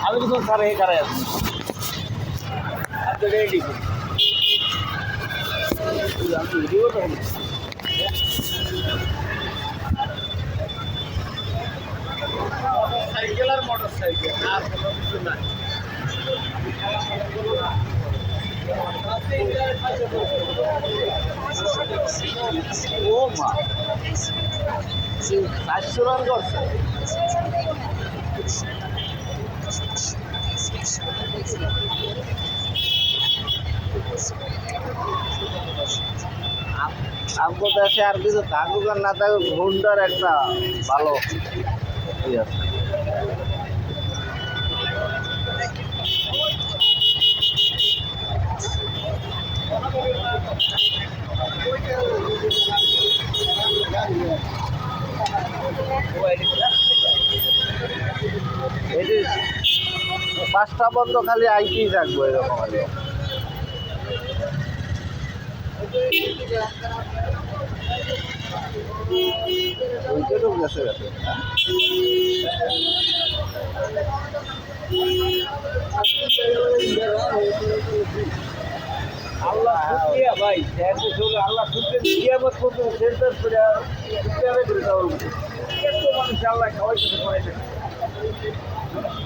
আমি তো স্যার এই কারে আছি আপনি রেডি আমি ভিডিও তো সাইকেল আর মোটরসাইকেল আর কোনো কিছু নাই ও মা 400 রান করছে আমগো দেশে আর কিছু থাকুক আর না থাকুক হুন্ডার একটা ভালো ইয়ে আছে এটি 5টা বন্ধ খালি আইতেই থাকবো এরকম আর উইকেটও গেছে গেছে আল্লাহ শুকরিয়া ভাই আল্লাহ শুকরিয়া কিয়ামত পর্যন্ত সেন্টার করে এত মানুষ আল্লাহ খাওয়াইতে পারে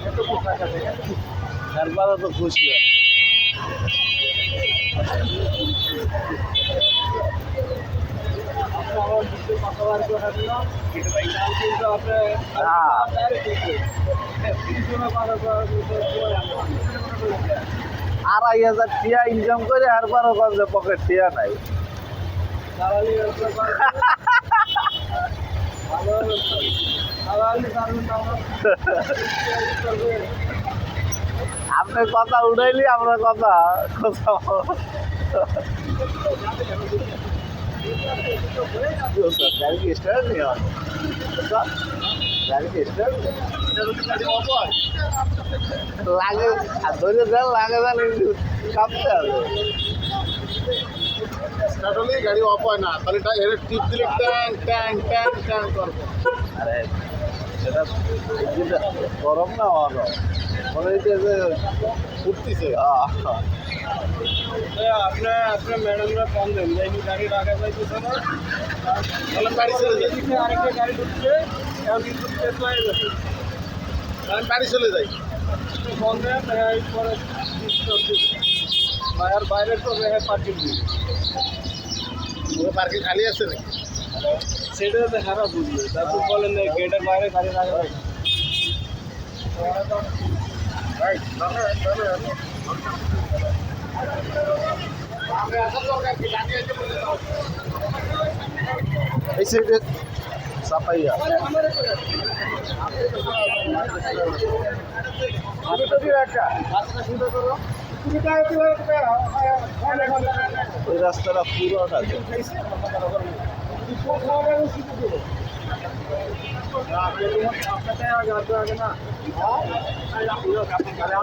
এত টাকা তারপরে তো খুশি আড়াই হাজার টিয়া ইনকাম করে আর 12 পকেট টিয়া নাই আপনার কথা উঠাইলি আমরা কথা গাড়ি স্টার্ট নেই গাড়ি স্টার্ট লাগে ধরে দেন লাগে দেন কাঁপতে হবে স্টার্ট হলেই গাড়ি অফ হয় না তাহলে এর টিপ দিলে ট্যাং ট্যাং ট্যাং ট্যাং করবে আরে সেটা গরম না হলো মনে হচ্ছে যে উঠতেছে আপনার ম্যাডামরা ফোন দেন যাইনি গাড়ি রাখা যাইতেছে না তাহলে বাড়ি চলে যাই আরেকটা গাড়ি ঢুকছে এখন কিন্তু শেষ হয়ে গেছে আমি বাড়ি চলে যাই ফোন দেন পরে বাইরের বাইরে তো পার্কিং দিই পার্কিং খালি আছে নাকি সেটা তো হারা বুঝবে তারপর বলেন গেটের বাইরে গাড়ি রাখা যায় এই সাইডে সাপাইয়া ওই রাস্তাটা পুরোটা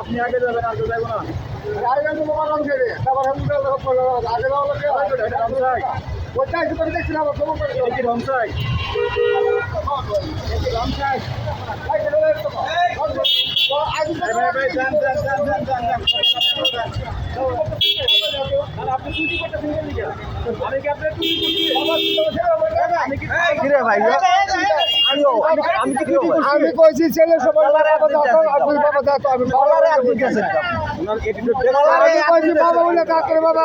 আপনি আগে যাবেন আগে যাবো না আমি কইছি ছেলে সবাই বাবা বলে কাকের বাবা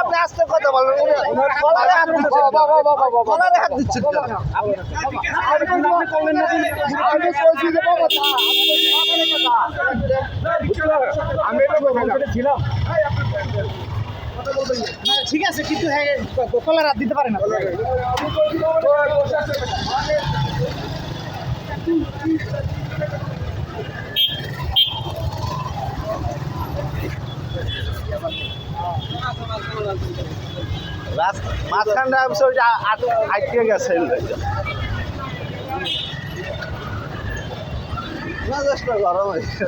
আপনি আসতে কথা বলেন হাত দিচ্ছেন আমি কইছি যে বাবা আমি ছিলাম ঠিক আছে কিন্তু হ্যাঁ কলার হাত দিতে পারে না মাঝখানটা ওইটা আটকে গেছে না জাস্ট গরম হয়েছে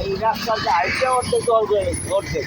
এই রাস্তাটা হাইটে অর্ধেক অর্ধেক